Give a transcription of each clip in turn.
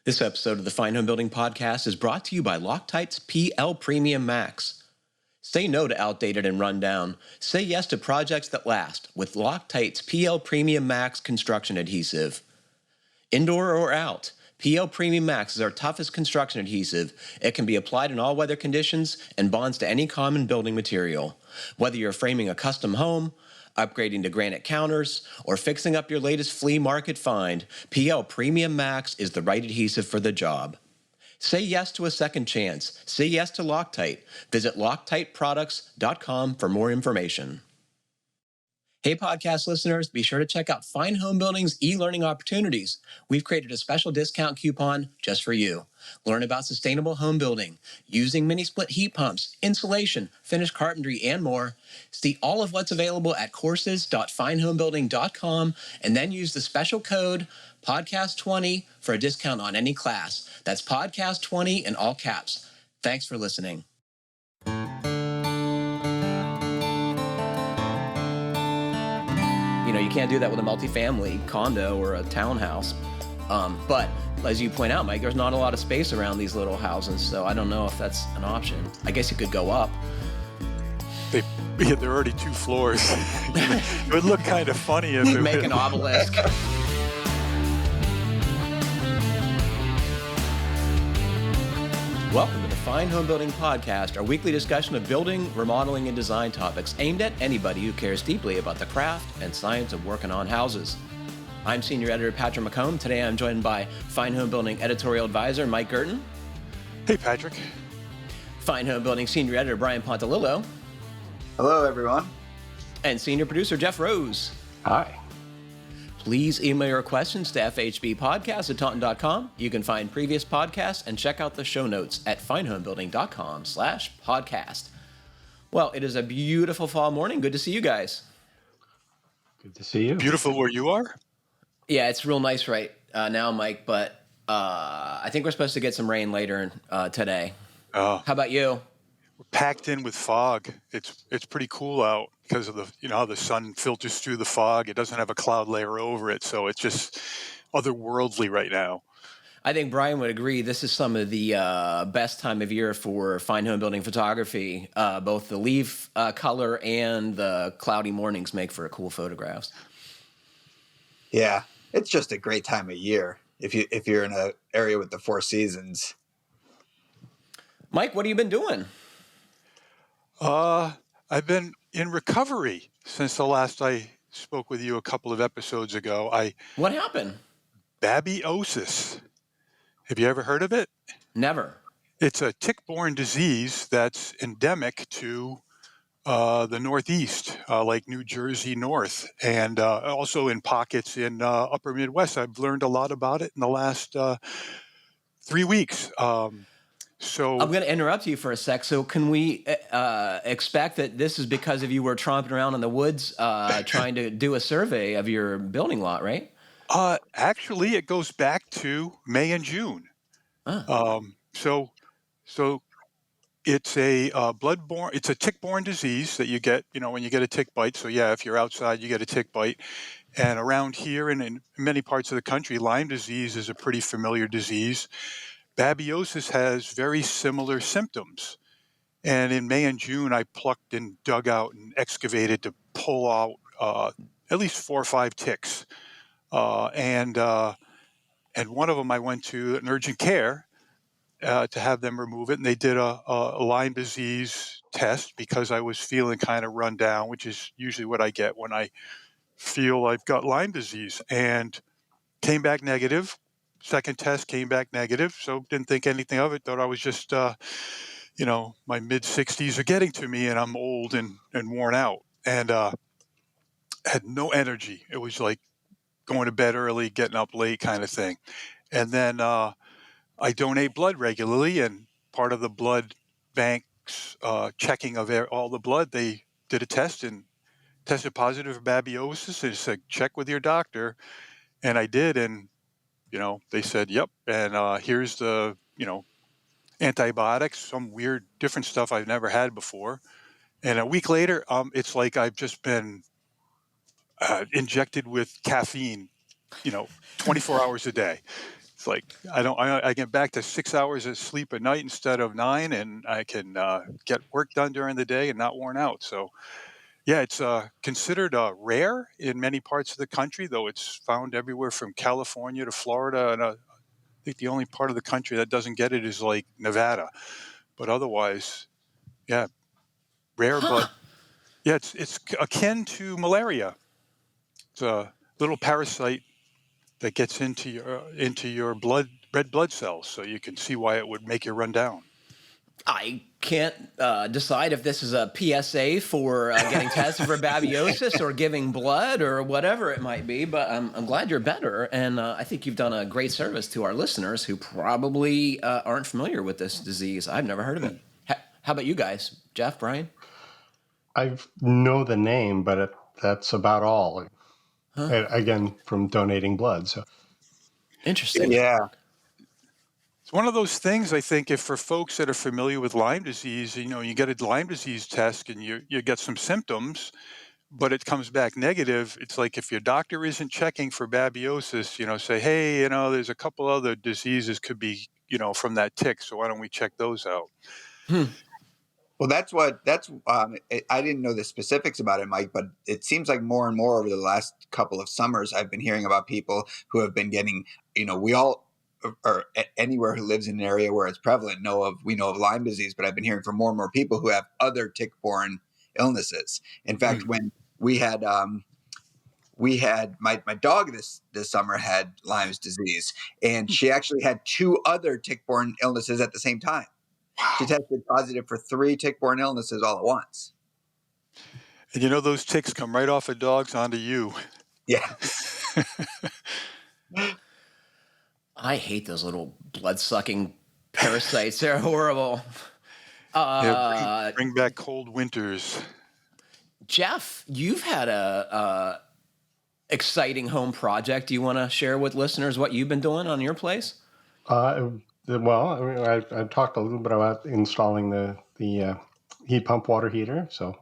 This episode of the Fine Homebuilding Podcast is brought to you by Loctite's PL Premium Max. Say no to outdated and rundown. Say yes to projects that last with Loctite's PL Premium Max construction adhesive. Indoor or out, PL Premium Max is our toughest construction adhesive. It can be applied in all weather conditions and bonds to any common building material. Whether you're framing a custom home, upgrading to granite counters, or fixing up your latest flea market find, PL Premium Max is the right adhesive for the job. Say yes to a second chance. Say yes to Loctite. Visit LoctiteProducts.com for more information. Hey, podcast listeners, be sure to check out Fine Homebuilding's e-learning opportunities. We've created a special discount coupon just for you. Learn about sustainable home building, using mini-split heat pumps, insulation, finished carpentry, and more. See all of what's available at courses.finehomebuilding.com and then use the special code podcast20 for a discount on any class. That's podcast20 in all caps. Thanks for listening. You can't do that with a multifamily condo or a townhouse. But as you point out, Mike, there's not a lot of space around these little houses, so I don't know if that's an option. I guess you could go up. They're already 2 floors. It would look kind of funny if it make an obelisk. Welcome to the Fine Homebuilding Podcast, our weekly discussion of building, remodeling, and design topics aimed at anybody who cares deeply about the craft and science of working on houses. I'm Senior Editor Patrick McComb. Today I'm joined by Fine Homebuilding Editorial Advisor Mike Girton. Hey, Patrick. Fine Homebuilding Senior Editor Brian Pontalillo. Hello, everyone. And Senior Producer Jeff Rose. Hi. Please email your questions to fhbpodcast@taunton.com. You can find previous podcasts and check out the show notes at finehomebuilding.com/podcast. Well, it is a beautiful fall morning. Good to see you guys. Good to see you. Beautiful where you are? Yeah, it's real nice right now, Mike, but I think we're supposed to get some rain later today. How about you? We're packed in with fog. It's pretty cool out because of how the sun filters through the fog. It doesn't have a cloud layer over it, so it's just otherworldly right now. I think Brian would agree. This is some of the best time of year for fine home building photography. Both the leaf color and the cloudy mornings make for cool photographs. Yeah, it's just a great time of year if you're in an area with the 4 seasons. Mike, what have you been doing? I've been in recovery since the last I spoke with you a couple of episodes ago. What happened? Babesiosis. Have you ever heard of it? Never. It's a tick-borne disease that's endemic to the Northeast, like New Jersey North, and also in pockets in Upper Midwest. I've learned a lot about it in the last 3 weeks. So I'm going to interrupt you for a sec. So can we expect that this is because of you were tromping around in the woods trying to do a survey of your building lot, right? Actually, it goes back to May and June. So it's a it's a tick-borne disease that you get, when you get a tick bite. So yeah, if you're outside, you get a tick bite. And around here and in many parts of the country, Lyme disease is a pretty familiar disease. Babesiosis has very similar symptoms. And in May and June, I plucked and dug out and excavated to pull out at least 4 or 5 ticks. And one of them I went to an urgent care to have them remove it. And they did a Lyme disease test because I was feeling kind of run down, which is usually what I get when I feel I've got Lyme disease. And came back negative. Second test came back negative, so didn't think anything of it. Thought I was just, my mid-60s are getting to me, and I'm old and worn out, and had no energy. It was like going to bed early, getting up late kind of thing. And then I donate blood regularly, and part of the blood bank's checking of all the blood, they did a test and tested positive for babesiosis. They said, check with your doctor, and I did, and they said, yep, and here's the, antibiotics, some weird, different stuff I've never had before. And a week later, it's like I've just been injected with caffeine, 24 hours a day. It's like I get back to 6 hours of sleep a night instead of 9, and I can get work done during the day and not worn out. So yeah, it's considered rare in many parts of the country, though it's found everywhere from California to Florida. And I think the only part of the country that doesn't get it is like Nevada. But otherwise, yeah, rare. But yeah, it's akin to malaria. It's a little parasite that gets into your red blood cells, so you can see why it would make you run down. I can't decide if this is a PSA for getting tested for babiosis or giving blood or whatever it might be, but I'm glad you're better, and I think you've done a great service to our listeners who probably aren't familiar with this disease. I've never heard of it. How about you guys? Jeff, Brian? I know the name, but that's about all. Again, from donating blood. So Interesting. Yeah. It's one of those things, I think, if for folks that are familiar with Lyme disease, you get a Lyme disease test and you get some symptoms, but it comes back negative. It's like if your doctor isn't checking for babiosis, say, hey, there's a couple other diseases could be, from that tick. So why don't we check those out? Well, I didn't know the specifics about it, Mike, but it seems like more and more over the last couple of summers, I've been hearing about people who have been getting, we all, or anywhere who lives in an area where it's prevalent, we know of Lyme disease, but I've been hearing from more and more people who have other tick-borne illnesses. In fact, when we had my dog this summer had Lyme's disease, and she actually had 2 other tick-borne illnesses at the same time. She tested positive for 3 tick-borne illnesses all at once. And those ticks come right off of dogs onto you. Yeah. I hate those little blood-sucking parasites. They're horrible. Bring back cold winters. Jeff, you've had a exciting home project. Do you want to share with listeners what you've been doing on your place? Well, I talked a little bit about installing the heat pump water heater. So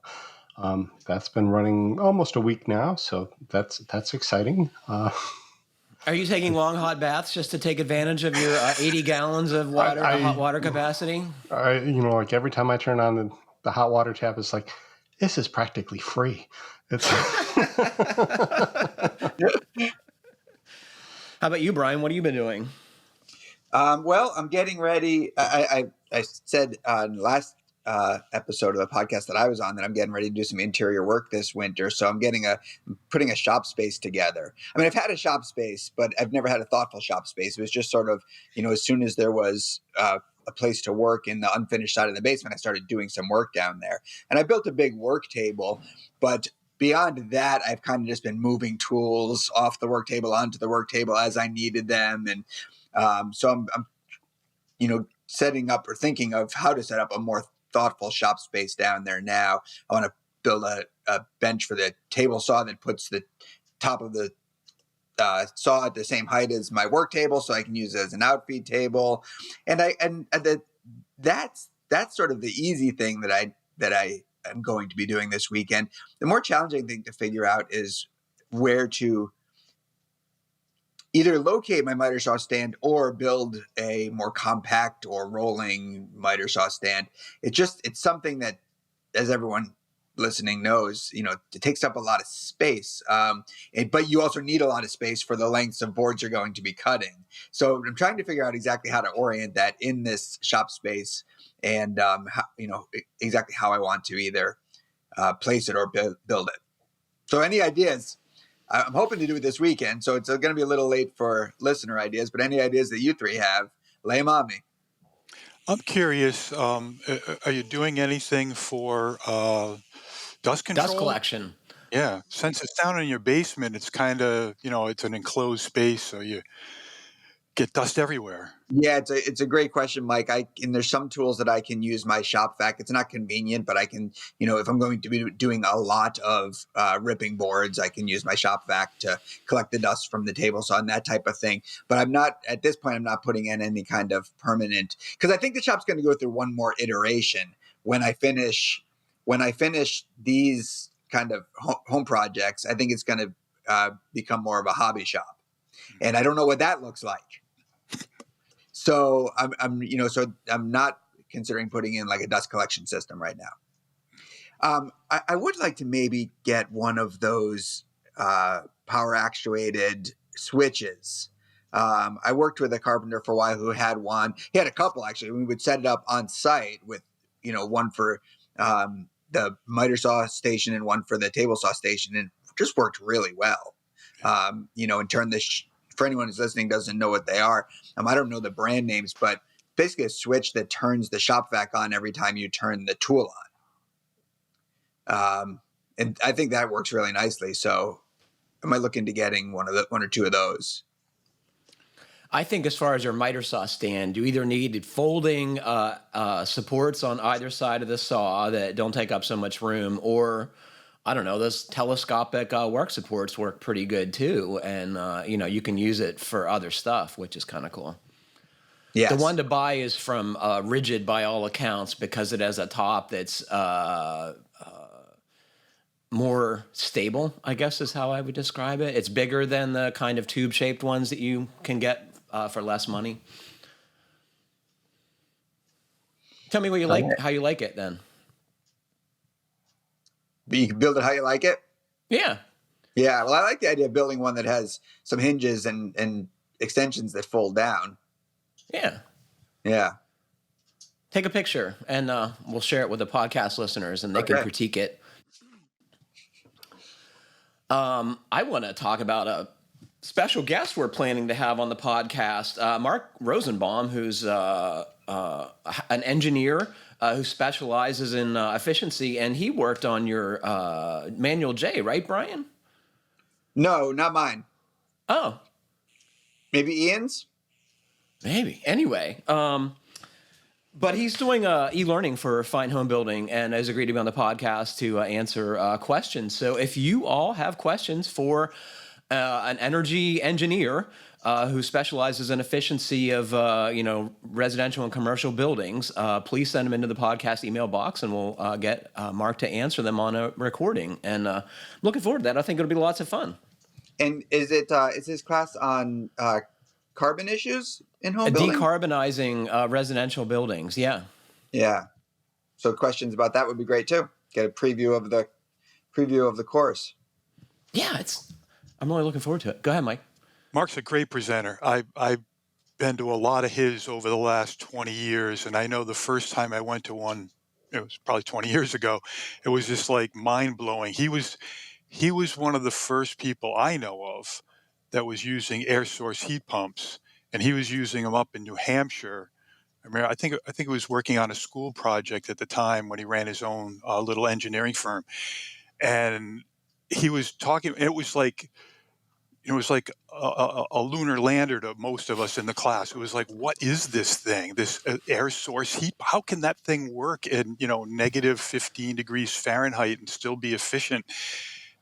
that's been running almost a week now. So that's exciting. Are you taking long hot baths just to take advantage of your 80 gallons of water, hot water capacity? Like every time I turn on the hot water tap, it's like, this is practically free. It's How about you, Brian? What have you been doing? Well, I'm getting ready. I said in the last episode of the podcast that I was on that I'm getting ready to do some interior work this winter. So I'm putting a shop space together. I mean, I've had a shop space, but I've never had a thoughtful shop space. It was just sort of, as soon as there was a place to work in the unfinished side of the basement, I started doing some work down there. And I built a big work table, but beyond that, I've kind of just been moving tools off the work table onto the work table as I needed them. And so I'm setting up or thinking of how to set up a more thoughtful shop space down there now. I want to build a bench for the table saw that puts the top of the saw at the same height as my work table, so I can use it as an outfeed table. And that's sort of the easy thing that I am going to be doing this weekend. The more challenging thing to figure out is where to either locate my miter saw stand or build a more compact or rolling miter saw stand. It's something that, as everyone listening knows, it takes up a lot of space. But you also need a lot of space for the lengths of boards you're going to be cutting. So I'm trying to figure out exactly how to orient that in this shop space, and exactly how I want to either place it or build it. So any ideas? I'm hoping to do it this weekend, so it's going to be a little late for listener ideas, but any ideas that you 3 have, lay them on me. I'm curious, are you doing anything for dust control? Dust collection. Yeah, since it's down in your basement, it's kind of, it's an enclosed space, so you get dust everywhere. Yeah, it's a great question, Mike. And there's some tools that I can use my shop vac. It's not convenient, but I can, if I'm going to be doing a lot of ripping boards, I can use my shop vac to collect the dust from the table saw and that type of thing. But I'm not putting in any kind of permanent, because I think the shop's going to go through one more iteration when I finish these kind of home projects. I think it's going to become more of a hobby shop, and I don't know what that looks like. So I'm not considering putting in like a dust collection system right now. I would like to maybe get one of those power actuated switches. I worked with a carpenter for a while who had one. He had a couple actually. We would set it up on site with, one for the miter saw station and one for the table saw station, and just worked really well. And turn this. For anyone who's listening doesn't know what they are, I don't know the brand names, but basically a switch that turns the shop vac on every time you turn the tool on. And I think that works really nicely. So am I looking to getting one or two of those? I think as far as your miter saw stand, you either need folding supports on either side of the saw that don't take up so much room, or I don't know, those telescopic work supports work pretty good too. And, you can use it for other stuff, which is kind of cool. Yes. The one to buy is from Rigid by all accounts, because it has a top that's more stable, I guess is how I would describe it. It's bigger than the kind of tube-shaped ones that you can get for less money. Tell me what you like, how you like it then. But you can build it how you like it? Yeah. Yeah, well, I like the idea of building one that has some hinges and extensions that fold down. Yeah. Yeah. Take a picture, and we'll share it with the podcast listeners, and they can critique it. I want to talk about a special guest we're planning to have on the podcast, Mark Rosenbaum, who's an engineer who specializes in efficiency, and he worked on your Manual J, right, Brian? No, not mine. Oh. Maybe Ian's? Maybe. Anyway, but he's doing e-learning for Fine Homebuilding and has agreed to be on the podcast to answer questions. So if you all have questions for an energy engineer who specializes in efficiency of residential and commercial buildings, please send them into the podcast email box, and we'll get Mark to answer them on a recording. And looking forward to that. I think it'll be lots of fun. And is his class on carbon issues in home building? Decarbonizing residential buildings, yeah. Yeah. So questions about that would be great too. Get a preview of the course. Yeah, I'm really looking forward to it. Go ahead, Mike. Mark's a great presenter. I've been to a lot of his over the last 20 years, and I know the first time I went to one, it was probably 20 years ago, it was just like mind-blowing. He was one of the first people I know of that was using air source heat pumps, and he was using them up in New Hampshire. I think he was working on a school project at the time when he ran his own little engineering firm, and he was talking. It was like a lunar lander to most of us in the class. It was like, what is this thing? This air source heat? How can that thing work in negative 15 degrees Fahrenheit and still be efficient?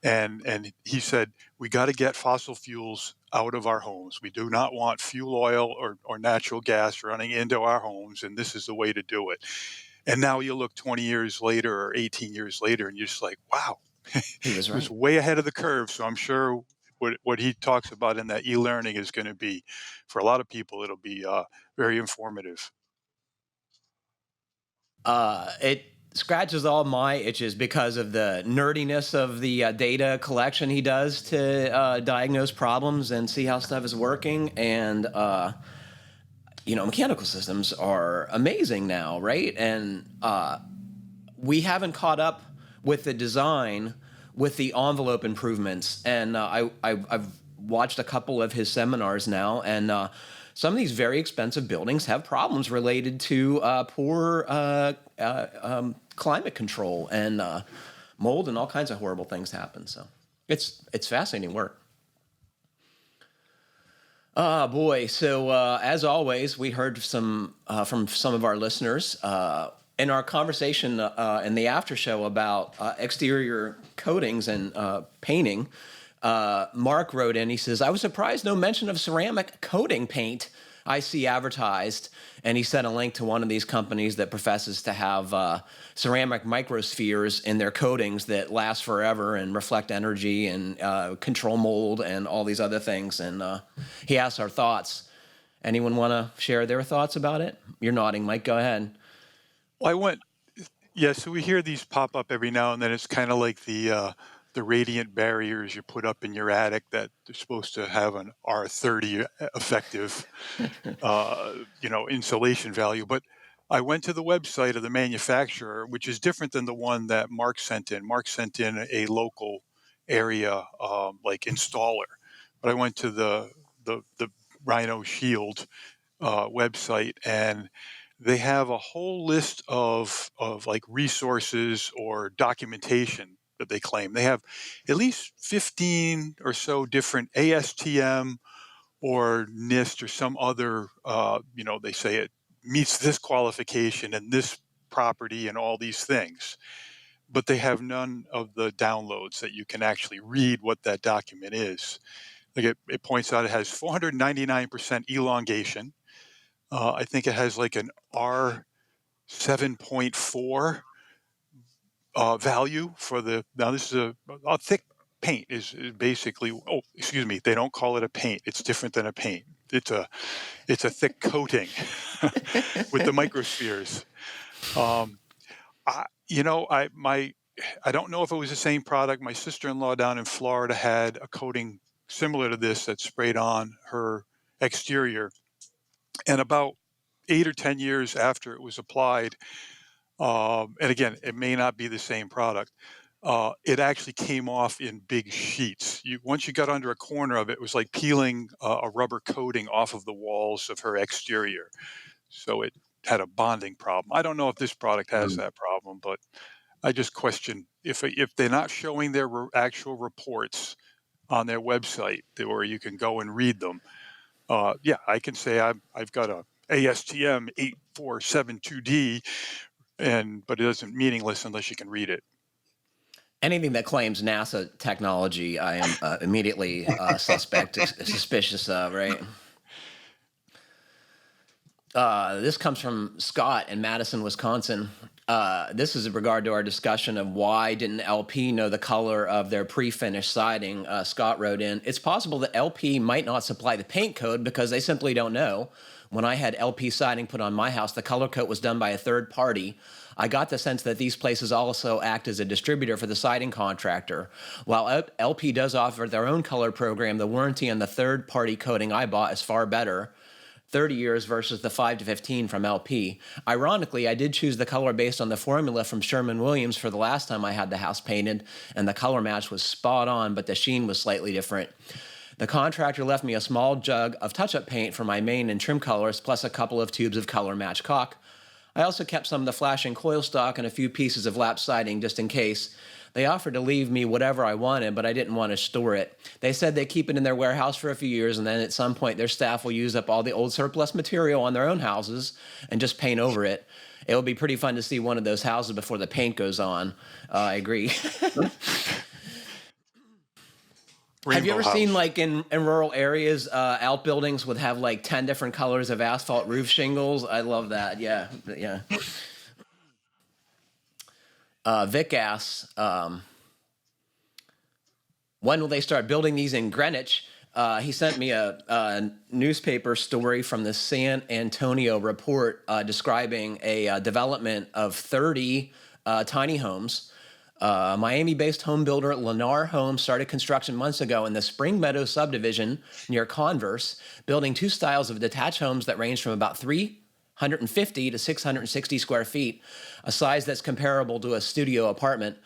And he said, we got to get fossil fuels out of our homes. We do not want fuel oil or natural gas running into our homes, and this is the way to do it. And now you look 20 years later or 18 years later, and you're just like, wow, he was right. He was way ahead of the curve. So I'm sure what he talks about in that e-learning is going to be, for a lot of people, it'll be very informative. It scratches all my itches because of the nerdiness of the data collection he does to diagnose problems and see how stuff is working. And, mechanical systems are amazing now, right? And we haven't caught up with the design with the envelope improvements. And I've watched a couple of his seminars now, and some of these very expensive buildings have problems related to poor climate control, and mold, and all kinds of horrible things happen. So it's fascinating work. Boy. So as always, we heard from some of our listeners in our conversation in the after show about exterior coatings and painting. Mark wrote in, he says, I was surprised no mention of ceramic coating paint I see advertised. And he sent a link to one of these companies that professes to have ceramic microspheres in their coatings that last forever and reflect energy and control mold and all these other things. And he asked our thoughts. Anyone want to share their thoughts about it? You're nodding, Mike. Go ahead. Well, so we hear these pop up every now and then. It's kind of like the radiant barriers you put up in your attic that they're supposed to have an R30 effective, insulation value. But I went to the website of the manufacturer, which is different than the one that Mark sent in. Mark sent in a local area like installer, but I went to the Rhino Shield website, and they have a whole list of like resources or documentation that they claim. They have at least 15 or so different ASTM or NIST or some other, they say it meets this qualification and this property and all these things. But they have none of the downloads that you can actually read what that document is. Like it points out it has 499% elongation. I think it has like an R 7.4 value for now this is a thick paint is basically, they don't call it a paint. It's different than a paint. It's a thick coating with the microspheres. I don't know if it was the same product. My sister-in-law down in Florida had a coating similar to this that sprayed on her exterior. And about 8 or 10 years after it was applied, and again, it may not be the same product, it actually came off in big sheets. Once you got under a corner of it, it was like peeling a rubber coating off of the walls of her exterior. So it had a bonding problem. I don't know if this product has that problem, but I just question if they're not showing their actual reports on their website where you can go and read them. I can say I've got a ASTM 8472D, but it isn't meaningless unless you can read it. Anything that claims NASA technology, I am immediately suspicious of, right? This comes from Scott in Madison, Wisconsin. This is in regard to our discussion of why didn't LP know the color of their pre-finished siding. Scott wrote in, it's possible that LP might not supply the paint code because they simply don't know. When I had LP siding put on my house, the color coat was done by a third party. I got the sense that these places also act as a distributor for the siding contractor. While LP does offer their own color program, the warranty on the third-party coating I bought is far better. 30 years versus the 5 to 15 from LP. Ironically, I did choose the color based on the formula from Sherwin-Williams for the last time I had the house painted, and the color match was spot on, but the sheen was slightly different. The contractor left me a small jug of touch-up paint for my main and trim colors, plus a couple of tubes of color match caulk. I also kept some of the flashing coil stock and a few pieces of lap siding just in case. They offered to leave me whatever I wanted, but I didn't want to store it. They said they keep it in their warehouse for a few years, and then at some point their staff will use up all the old surplus material on their own houses and just paint over it. It will be pretty fun to see one of those houses before the paint goes on. I agree. Have you ever seen, like, in rural areas, outbuildings would have, like, 10 different colors of asphalt roof shingles? I love that. Yeah. Vic asks, when will they start building these in Greenwich? He sent me a newspaper story from the San Antonio Report describing a development of 30 tiny homes. Miami-based home builder Lennar Homes started construction months ago in the Spring Meadow subdivision near Converse, building two styles of detached homes that range from about 350 to 660 square feet, a size that's comparable to a studio apartment.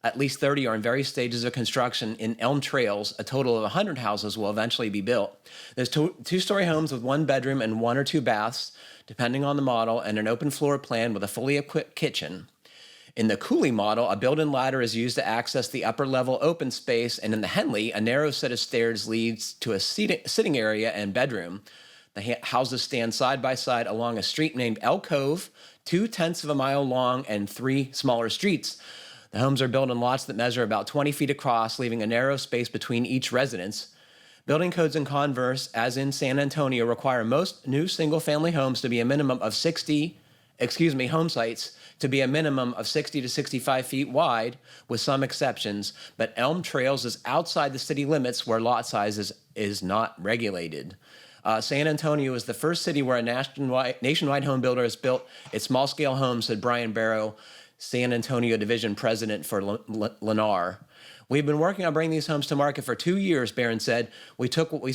At least 30 are in various stages of construction in Elm Trails. A total of 100 houses will eventually be built. There's two-story homes with one bedroom and 1 or 2 baths, depending on the model, and an open floor plan with a fully equipped kitchen. In the Cooley model, a built-in ladder is used to access the upper-level open space, and in the Henley, a narrow set of stairs leads to a sitting area and bedroom. The houses stand side by side along a street named Elk Cove, 0.2 of a mile long, and 3 smaller streets. The homes are built in lots that measure about 20 feet across, leaving a narrow space between each residence. Building codes in Converse, as in San Antonio, require most new single-family homes to be a minimum of home sites to be a minimum of 60 to 65 feet wide, with some exceptions, but Elm Trails is outside the city limits where lot size is not regulated. San Antonio is the first city where a nationwide home builder has built its small-scale homes, said Brian Barrow, San Antonio Division President for Lennar. We've been working on bringing these homes to market for 2 years, Barron said. We took what we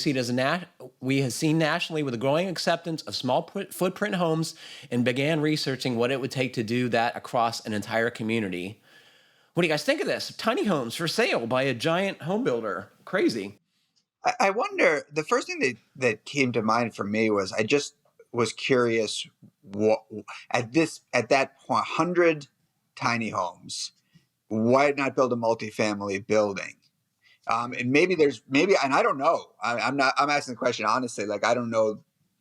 have seen nationally with a growing acceptance of small footprint homes and began researching what it would take to do that across an entire community. What do you guys think of this? Tiny homes for sale by a giant home builder. Crazy. I wonder, the first thing that came to mind for me was I just was curious what at that point, 100 tiny homes, why not build a multifamily building? And maybe and I don't know. I'm asking the question honestly. Like, I don't know,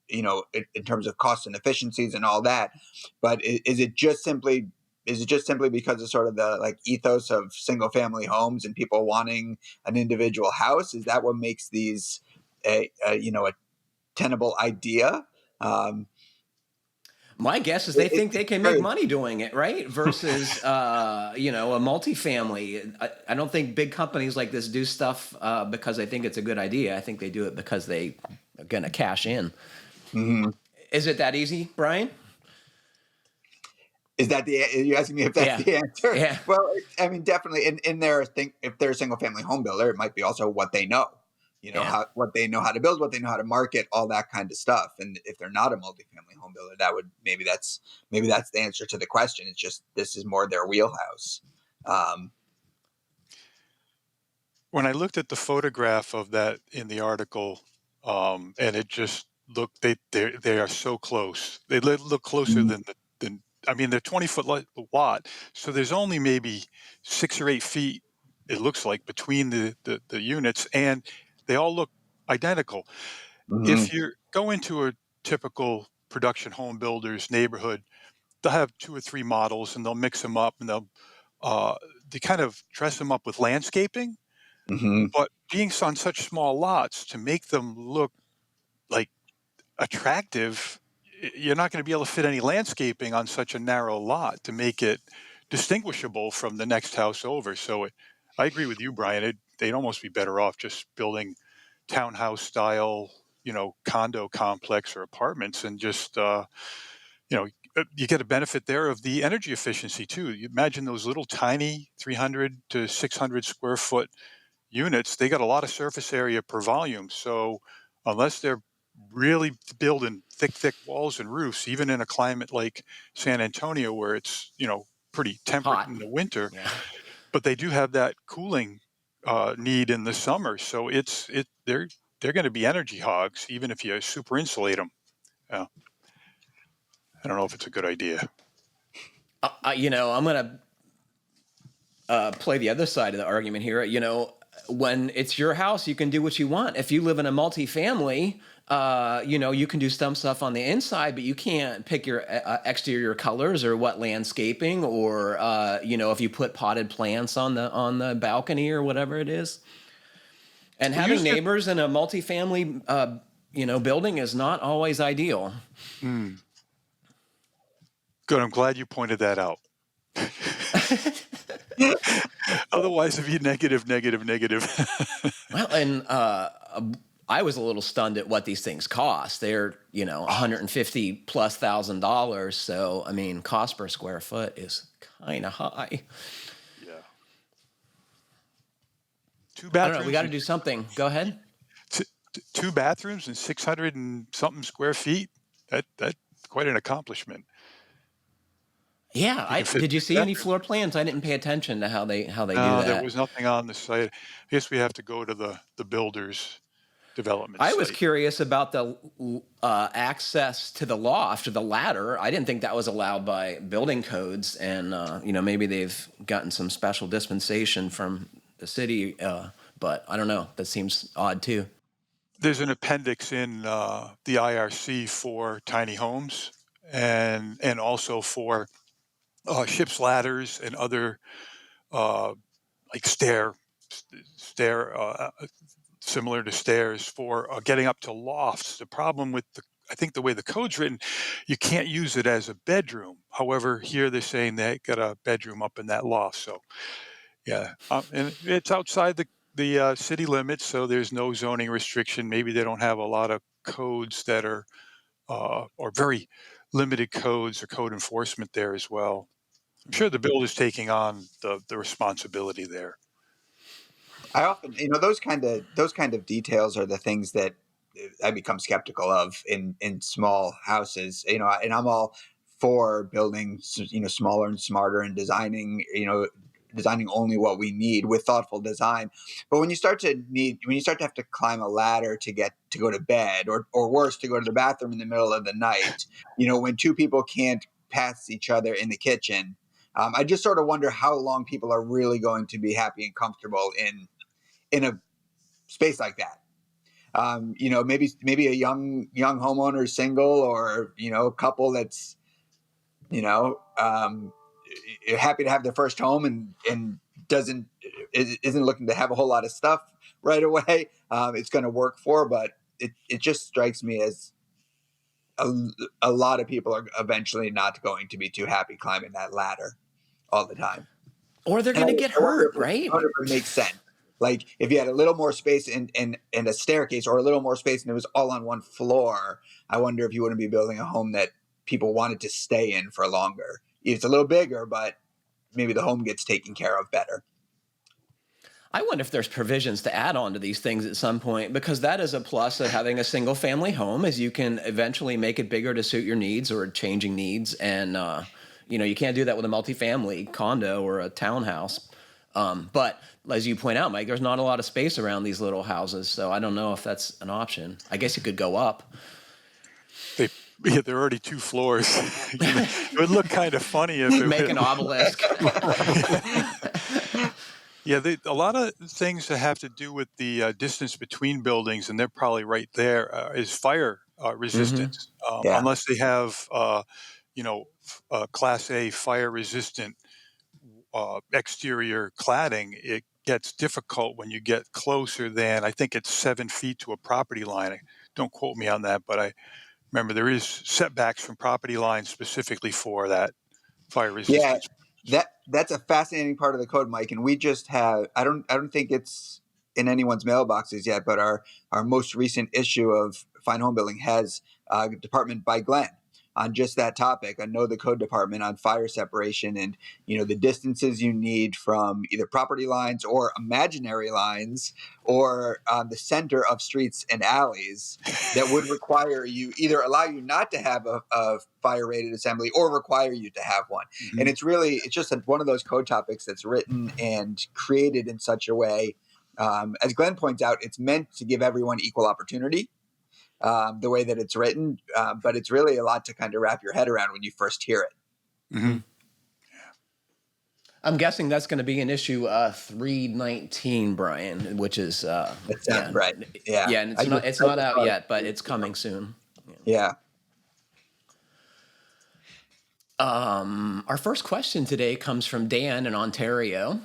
in terms of costs and efficiencies and all that. But is it just simply because of sort of the like ethos of single family homes and people wanting an individual house? Is that what makes these a tenable idea? My guess is they think they can make money doing it, right? Versus, a multifamily. I don't think big companies like this do stuff because they think it's a good idea. I think they do it because they are going to cash in. Mm-hmm. Is it that easy, Brian? Are you asking me if that's the answer? Yeah. Well, I mean, definitely in their thing, if they're a single family home builder, it might be also what they know. What they know how to build, what they know how to market, all that kind of stuff. And if they're not a multifamily home builder, maybe that's the answer to the question. It's just, this is more their wheelhouse. When I looked at the photograph of that in the article, and it just looked, they are so close. They look closer than I mean, they're 20-foot lot, so there's only maybe 6 or 8 feet, it looks like, between the units, and they all look identical. Mm-hmm. If you go into a typical production home builder's neighborhood, they'll have 2 or 3 models, and they'll mix them up, and they kind of dress them up with landscaping. Mm-hmm. But being on such small lots, to make them look like attractive, you're not going to be able to fit any landscaping on such a narrow lot to make it distinguishable from the next house over. So I agree with you, Brian. They'd almost be better off just building townhouse style, condo complex or apartments, and just, you get a benefit there of the energy efficiency too. You imagine those little tiny 300 to 600 square foot units, they got a lot of surface area per volume. So unless they're really building thick walls and roofs, even in a climate like San Antonio where it's, pretty temperate Hot in the winter, yeah. But they do have that cooling need in the summer. So they're going to be energy hogs, even if you super insulate them. Yeah. I don't know if it's a good idea. I'm going to play the other side of the argument here. When it's your house, you can do what you want. If you live in a multifamily, you can do some stuff on the inside, but you can't pick your exterior colors or what landscaping or, if you put potted plants on the balcony or whatever it is. And having neighbors in a multifamily, building is not always ideal. Good. I'm glad you pointed that out. Otherwise, it'd be negative. Well, and I was a little stunned at what these things cost. They're, $150,000+. So, I mean, cost per square foot is kind of high. Yeah. 2 I bathrooms. don't know. We got to do something. Go ahead. 2 bathrooms and 600 and something square feet. That's quite an accomplishment. Yeah, did you see any floor plans? I didn't pay attention to how they do that. There was nothing on the site. I guess we have to go to the builder's development site. I was curious about the access to the loft, or the ladder. I didn't think that was allowed by building codes, and maybe they've gotten some special dispensation from the city, but I don't know. That seems odd too. There's an appendix in the IRC for tiny homes, and also for ship's ladders and other like stair similar to stairs for getting up to lofts. The problem with I think the way the code's written, you can't use it as a bedroom. However, here they're saying they got a bedroom up in that loft. So yeah, and it's outside the city limits, so there's no zoning restriction. Maybe they don't have a lot of codes that are or very limited codes or code enforcement there as well. I'm sure the builder's taking on the responsibility there. I often, those kind of details are the things that I become skeptical of in small houses. And I'm all for building, smaller and smarter, and designing only what we need with thoughtful design. But when you start to have to climb a ladder to go to bed, or worse, to go to the bathroom in the middle of the night, when two people can't pass each other in the kitchen, I just sort of wonder how long people are really going to be happy and comfortable in a space like that. Maybe a young homeowner is single, or a couple that's happy to have their first home, and isn't looking to have a whole lot of stuff right away. It's going to work for, but it just strikes me as a lot of people are eventually not going to be too happy climbing that ladder all the time. Or they're going to get hurt, right? I wonder if it makes sense. Like if you had a little more space and a staircase, or a little more space and it was all on one floor, I wonder if you wouldn't be building a home that people wanted to stay in for longer. It's a little bigger, but maybe the home gets taken care of better. I wonder if there's provisions to add on to these things at some point, because that is a plus of having a single family home, is you can eventually make it bigger to suit your needs or changing needs. And, you can't do that with a multifamily condo or a townhouse. But as you point out, Mike, there's not a lot of space around these little houses. So I don't know if that's an option. I guess it could go up. There are already 2 floors. It would look kind of funny if it make an obelisk. Yeah, a lot of things that have to do with the distance between buildings, and they're probably right there, is fire resistance. Yeah. Unless they have, Class A fire resistant exterior cladding, it gets difficult when you get closer than, I think it's 7 feet to a property line. Don't quote me on that, but I remember there is setbacks from property lines specifically for that fire resistance. Yeah, that's a fascinating part of the code, Mike. And we just have, I don't think it's in anyone's mailboxes yet, but our most recent issue of Fine Homebuilding has a department by Glenn on just that topic. I know the code department on fire separation, and the distances you need from either property lines or imaginary lines, or the center of streets and alleys, that would require you, either allow you not to have a fire rated assembly or require you to have one. Mm-hmm. And it's just one of those code topics that's written and created in such a way, as Glenn points out, it's meant to give everyone equal opportunity. The way that it's written, but it's really a lot to kind of wrap your head around when you first hear it. Mm-hmm. I'm guessing that's going to be in issue 319, Brian, which is that sounds right. Yeah, yeah, and it's not out yet, but it's coming soon. Yeah. Our first question today comes from Dan in Ontario.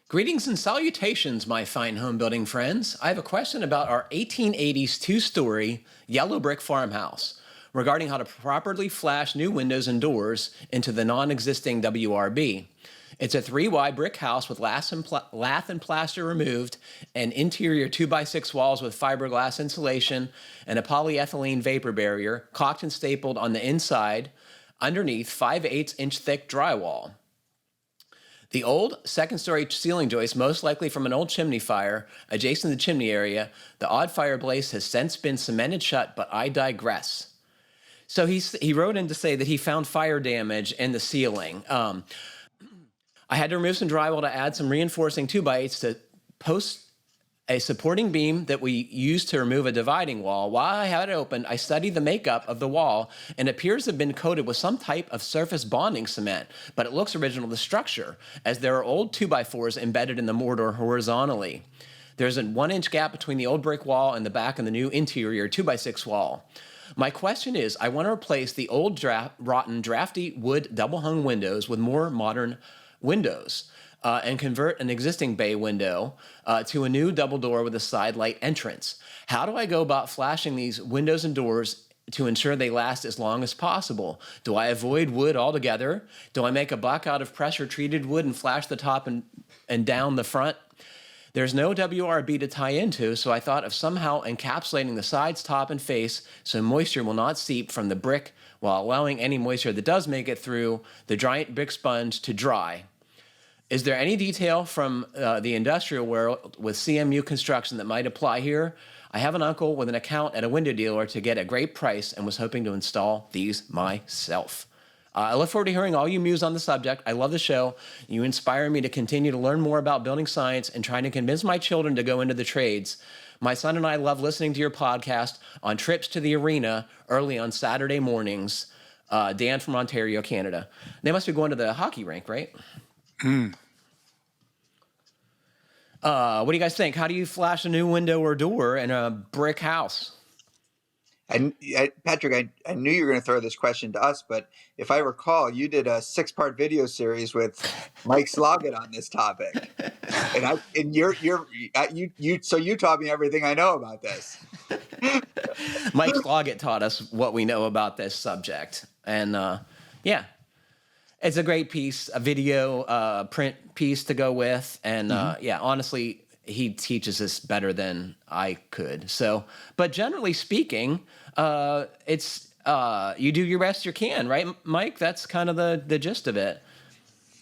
Greetings and salutations, my fine home building friends. I have a question about our 1880s 2-story yellow brick farmhouse regarding how to properly flash new windows and doors into the non-existing WRB. It's a 3-wide brick house with lath and plaster removed, and interior 2x6 walls with fiberglass insulation and a polyethylene vapor barrier, caulked and stapled on the inside, underneath 5/8-inch thick drywall. The old second-story ceiling joist, most likely from an old chimney fire, adjacent to the chimney area. The odd fireplace has since been cemented shut, but I digress. So he wrote in to say that he found fire damage in the ceiling. I had to remove some drywall to add some reinforcing 2x8s to post a supporting beam that we used to remove a dividing wall. While I had it open, I studied the makeup of the wall and appears to have been coated with some type of surface bonding cement, but it looks original to the structure, as there are old 2x4s embedded in the mortar horizontally. There's a 1-inch gap between the old brick wall and the back of the new interior 2x6 wall. My question is, I want to replace the old rotten drafty wood double-hung windows with more modern windows. And convert an existing bay window to a new double door with a side light entrance. How do I go about flashing these windows and doors to ensure they last as long as possible? Do I avoid wood altogether? Do I make a buck out of pressure-treated wood and flash the top and down the front? There's no WRB to tie into, so I thought of somehow encapsulating the sides, top, and face so moisture will not seep from the brick while allowing any moisture that does make it through the giant brick sponge to dry. Is there any detail from the industrial world with CMU construction that might apply here? I have an uncle with an account at a window dealer to get a great price and was hoping to install these myself. I look forward to hearing all you muse on the subject. I love the show. You inspire me to continue to learn more about building science and trying to convince my children to go into the trades. My son and I love listening to your podcast on trips to the arena early on Saturday mornings. Dan from Ontario, Canada. They must be going to the hockey rink, right? What do you guys think? How do you flash a new window or door in a brick house? Patrick, I knew you were going to throw this question to us, but if I recall, you did a 6-part video series with Mike Sloggett on this topic, so you taught me everything I know about this. Mike Sloggett taught us what we know about this subject, and yeah, it's a great piece, a video print piece to go with, and yeah, honestly, he teaches us better than I could. So, but generally speaking, it's you do your best you can, right, Mike? That's kind of the gist of it.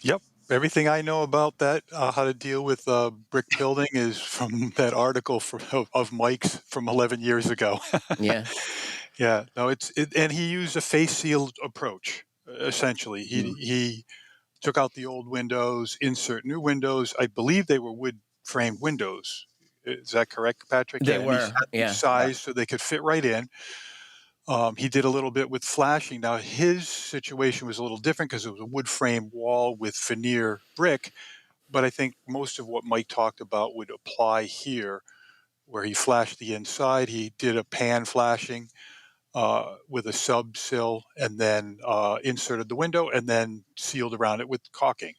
Yep. Everything I know about that, how to deal with brick building, is from that article of Mike's from 11 years ago. Yeah. Yeah. No, and he used a face sealed approach. Essentially, he took out the old windows, insert new windows. I believe they were wood framed windows. Is that correct, Patrick? They were, yeah. Size so they could fit right in. He did a little bit with flashing. Now, his situation was a little different because it was a wood frame wall with veneer brick. But I think most of what Mike talked about would apply here, where he flashed the inside. He did a pan flashing with a sub sill, and then inserted the window and then sealed around it with caulking.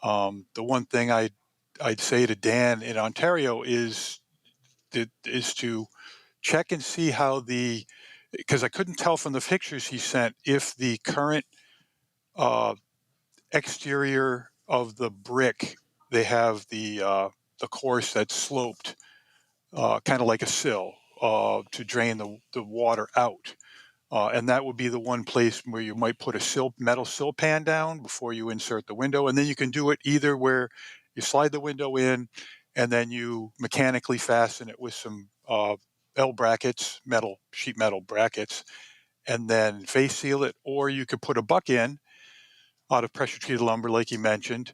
The one thing I'd say to Dan in Ontario is to check and see how because I couldn't tell from the pictures he sent if the current exterior of the brick, they have the course that's sloped, kind of like a sill, to drain the water out. And that would be the one place where you might put a metal sill pan down before you insert the window. And then you can do it either where you slide the window in and then you mechanically fasten it with some L brackets, sheet metal brackets, and then face seal it. Or you could put a buck in out of pressure treated lumber, like you mentioned,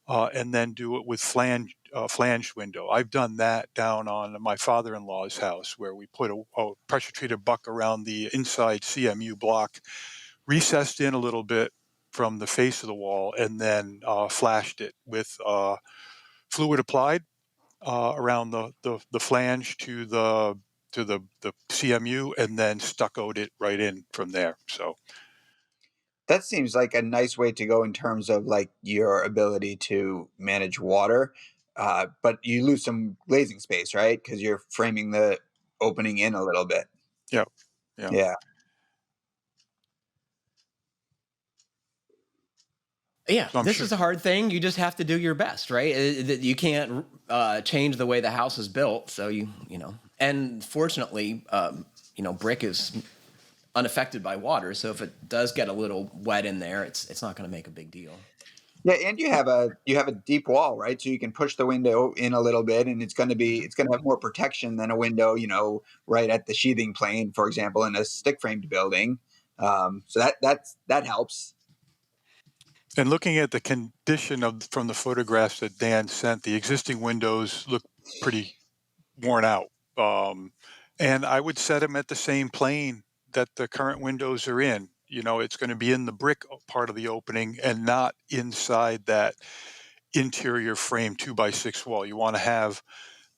and then do it with flanged window. I've done that down on my father-in-law's house, where we put a pressure-treated buck around the inside CMU block, recessed in a little bit from the face of the wall, and then flashed it with fluid applied around the flange to the CMU, and then stuccoed it right in from there. So that seems like a nice way to go in terms of like your ability to manage water, but you lose some glazing space, right? Because you're framing the opening in a little bit. Yeah. Yeah, so this is a hard thing. You just have to do your best, right? You can't change the way the house is built. So you know, and fortunately, brick is unaffected by water. So if it does get a little wet in there, it's not going to make a big deal. Yeah, and you have a deep wall, right? So you can push the window in a little bit, and it's going to have more protection than a window, right at the sheathing plane, for example, in a stick framed building. So that helps. And looking at the condition from the photographs that Dan sent, the existing windows look pretty worn out. And I would set them at the same plane that the current windows are in. It's going to be in the brick part of the opening and not inside that interior frame 2x6 wall. You want to have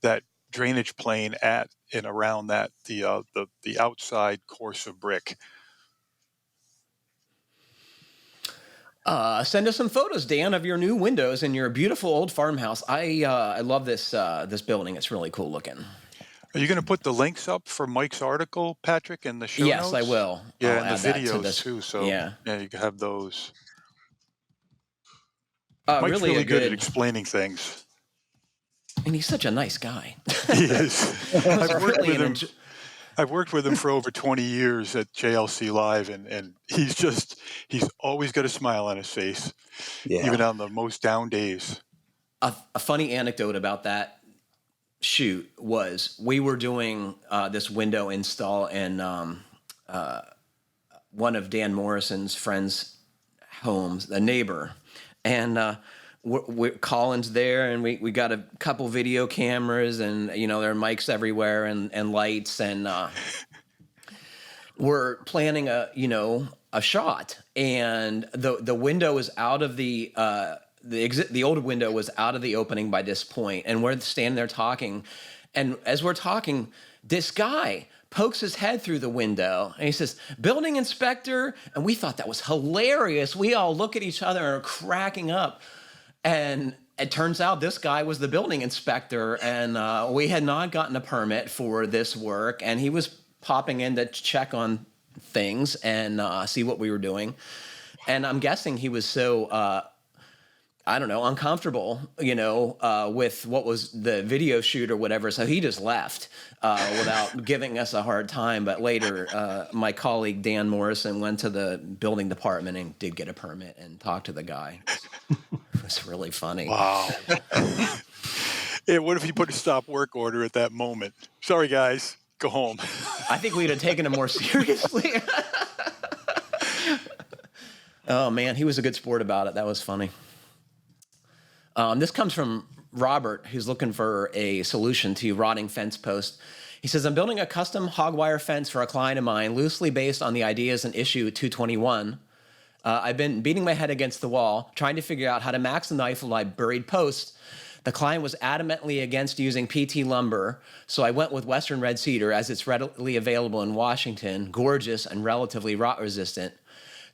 that drainage plane at and around that the outside course of brick. Send us some photos, Dan, of your new windows in your beautiful old farmhouse. I love this building. It's really cool looking. Are you going to put the links up for Mike's article, Patrick, in the show notes? Yes, I will. Yeah, and the videos too. So yeah, you can have those. Mike's really good at explaining things. And he's such a nice guy. He is. I've worked Really with him. an I've worked with him for over 20 years at JLC Live, and he's always got a smile on his face, even Yeah. on the most down days. a funny anecdote about that shoot was we were doing this window install in one of Dan Morrison's friends' homes, a neighbor, and Colin's there, and we got a couple video cameras, and there are mics everywhere and lights, and we're planning a shot, and the window is out of the old window was out of the opening by this point, and we're standing there talking, and as we're talking, this guy pokes his head through the window, and he says, "Building inspector," and we thought that was hilarious. We all look at each other and are cracking up, and it turns out this guy was the building inspector, and we had not gotten a permit for this work, and he was popping in to check on things and see what we were doing, and I'm guessing he was so I don't know, uncomfortable, with what was the video shoot or whatever. So he just left without giving us a hard time. But later, my colleague Dan Morrison went to the building department and did get a permit and talked to the guy. It was really funny. Wow. Yeah, what if he put a stop work order at that moment? Sorry, guys, go home. I think we'd have taken him more seriously. Oh, man, he was a good sport about it. That was funny. This comes from Robert, who's looking for a solution to rotting fence posts. He says, "I'm building a custom hog wire fence for a client of mine, loosely based on the ideas in issue 221. I've been beating my head against the wall, trying to figure out how to max the life of my buried posts. The client was adamantly against using PT lumber, so I went with Western red cedar as it's readily available in Washington, gorgeous and relatively rot resistant.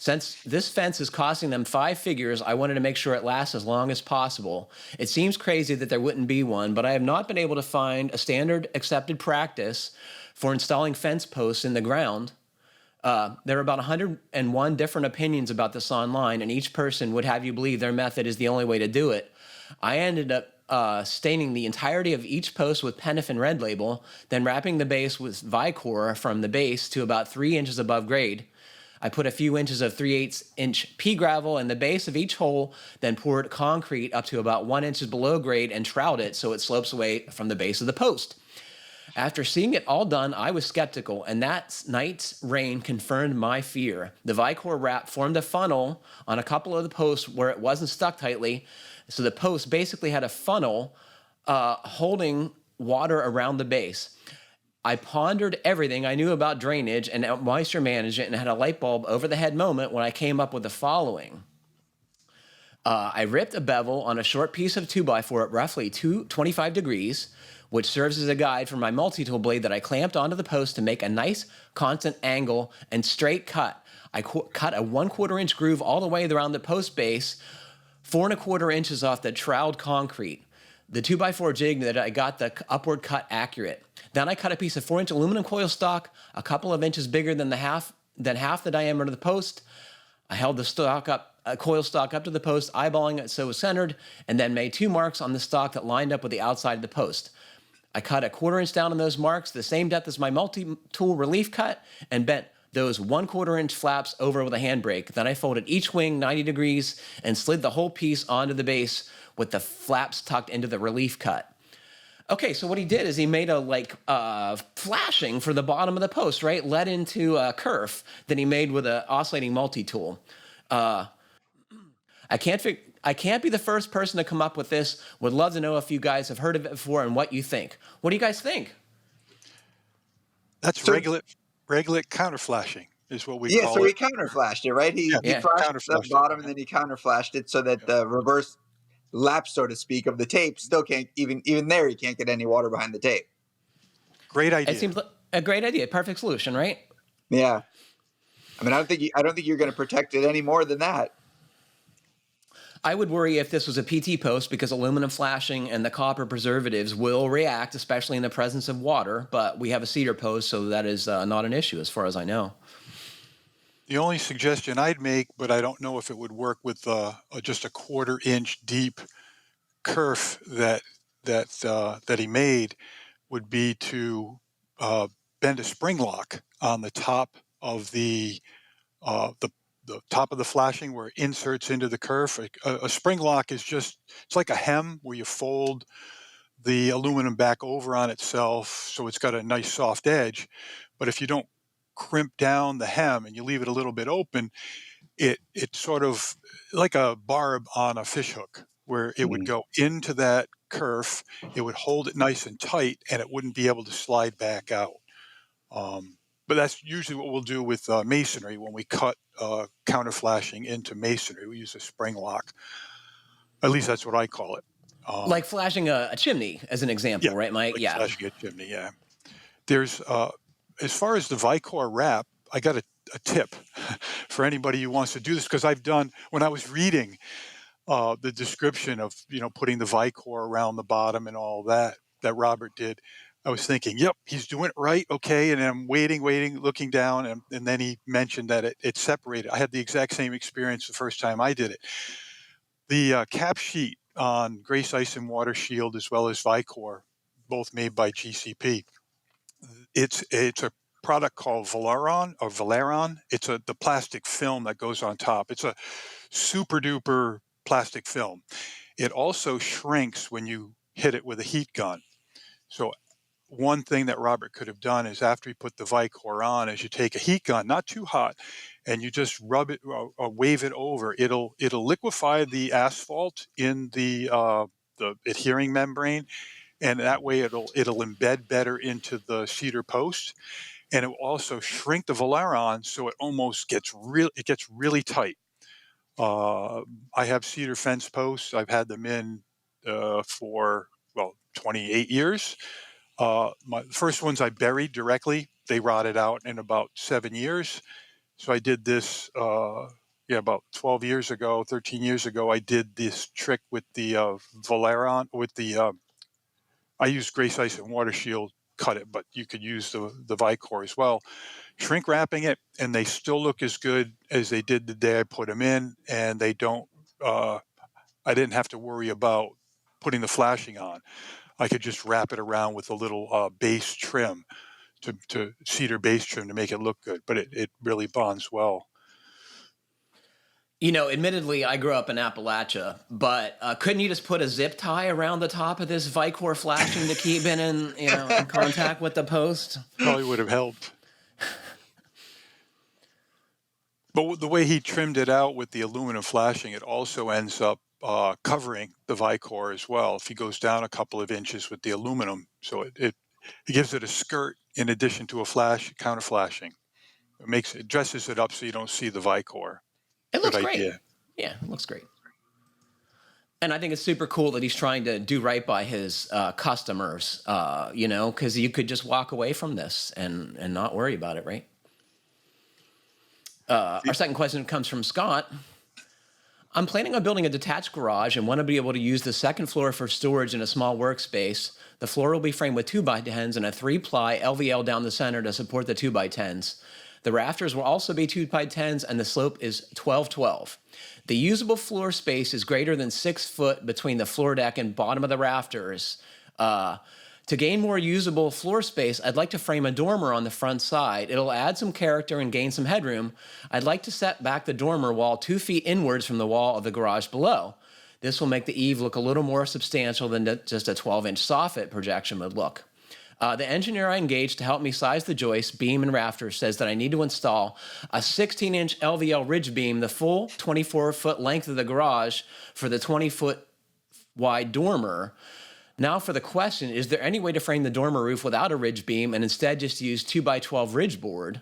Since this fence is costing them 5 figures, I wanted to make sure it lasts as long as possible. It seems crazy that there wouldn't be one, but I have not been able to find a standard accepted practice for installing fence posts in the ground. There are about 101 different opinions about this online, and each person would have you believe their method is the only way to do it. I ended up staining the entirety of each post with Pennifin Red Label, then wrapping the base with Vicor from the base to about 3 inches above grade. I put a few inches of 3/8-inch pea gravel in the base of each hole, then poured concrete up to about 1 inch below grade and troweled it so it slopes away from the base of the post. After seeing it all done, I was skeptical, and that night's rain confirmed my fear. The Vicor wrap formed a funnel on a couple of the posts where it wasn't stuck tightly, so the post basically had a funnel holding water around the base. I pondered everything I knew about drainage and moisture management and had a light bulb over the head moment when I came up with the following. I ripped a bevel on a short piece of 2x4 at roughly 25 degrees, which serves as a guide for my multi-tool blade that I clamped onto the post to make a nice constant angle and straight cut. I cut a 1/4 inch groove all the way around the post base, 4 1/4 inches off the troweled concrete. The 2x4 jig that I got the upward cut accurate. Then I cut a piece of 4-inch aluminum coil stock, a couple of inches bigger than half the diameter of the post. I held the coil stock up to the post, eyeballing it so it was centered, and then made 2 marks on the stock that lined up with the outside of the post. I cut a 1/4 inch down on those marks, the same depth as my multi-tool relief cut, and bent those 1/4 inch flaps over with a handbrake. Then I folded each wing 90 degrees and slid the whole piece onto the base with the flaps tucked into the relief cut. Okay, so what he did is he made a flashing for the bottom of the post, right? Led into a kerf that he made with an oscillating multi-tool. I can't be the first person to come up with this. Would love to know if you guys have heard of it before and what you think. What do you guys think? That's regular counterflashing is what we call so it. he counterflashed it, right? He Yeah. flashed the bottom and then he counterflashed it so that the reverse lap, so to speak, of the tape still can't even there. He can't get any water behind the tape. Great idea. It seems like a great idea. Perfect solution, right? Yeah. I mean, I don't think you're going to protect it any more than that. I would worry if this was a PT post because aluminum flashing and the copper preservatives will react, especially in the presence of water. But we have a cedar post, so that is not an issue as far as I know. The only suggestion I'd make, but I don't know if it would work with just a 1/4 inch deep kerf that that he made would be to bend a spring lock on the top of the top of the flashing where it inserts into the kerf. A spring lock is it's like a hem where you fold the aluminum back over on itself so it's got a nice soft edge. But if you don't crimp down the hem and you leave it a little bit open, it's sort of like a barb on a fish hook where it would go into that kerf, it would hold it nice and tight, and it wouldn't be able to slide back out. But that's usually what we'll do with masonry when we cut counter flashing into masonry. We use a spring lock. At least that's what I call it. Like flashing a chimney, as an example, right, Mike? Like flashing a chimney, yeah. There's, as far as the Vicor wrap, I got a tip for anybody who wants to do this, because when I was reading the description of, putting the Vicor around the bottom and all that Robert did, I was thinking, yep, he's doing it right, okay, and I'm waiting, looking down, and then he mentioned that it separated. I had the exact same experience the first time I did it. The cap sheet on Grace Ice and Water Shield, as well as Vicor, both made by GCP, it's a product called Valeron. It's the plastic film that goes on top. It's a super duper plastic film. It also shrinks when you hit it with a heat gun. So one thing that Robert could have done is, after he put the Vicor on, is you take a heat gun, not too hot, and you just rub it or wave it over. It'll liquefy the asphalt in the adhering membrane, and that way it'll embed better into the cedar post, and it will also shrink the Valeron so it almost gets really tight. I have cedar fence posts. I've had them in for 28 years. My first ones I buried directly. They rotted out in about 7 years. So I did this, about 13 years ago, I did this trick with the Valeron, I used Grace Ice and Water Shield, cut it, but you could use the Vicor as well. Shrink wrapping it, and they still look as good as they did the day I put them in, and they don't, I didn't have to worry about putting the flashing on. I could just wrap it around with a little base trim, to cedar base trim, to make it look good, but it really bonds well. Admittedly, I grew up in Appalachia, but couldn't you just put a zip tie around the top of this Vicor flashing to keep it in contact with the post? Probably would have helped. But the way he trimmed it out with the aluminum flashing, it also ends up covering the Vicor as well, if he goes down a couple of inches with the aluminum. So it gives it a skirt in addition to a counter flashing. It dresses it up so you don't see the Vicor. It looks great. Idea. Yeah, it looks great. And I think it's super cool that he's trying to do right by his customers, because you could just walk away from this and not worry about it, right? Our second question comes from Scott. I'm planning on building a detached garage and want to be able to use the second floor for storage in a small workspace. The floor will be framed with 2x10s and a 3-ply LVL down the center to support the 2x10s. The rafters will also be 2x10s, and the slope is 12-12. The usable floor space is greater than 6 foot between the floor deck and bottom of the rafters. To gain more usable floor space, I'd like to frame a dormer on the front side. It'll add some character and gain some headroom. I'd like to set back the dormer wall 2 feet inwards from the wall of the garage below. This will make the eave look a little more substantial than just a 12-inch soffit projection would look. The engineer I engaged to help me size the joist, beam, and rafters says that I need to install a 16-inch LVL ridge beam, the full 24-foot length of the garage, for the 20-foot wide dormer. Now for the question, is there any way to frame the dormer roof without a ridge beam and instead just use 2x12 ridge board?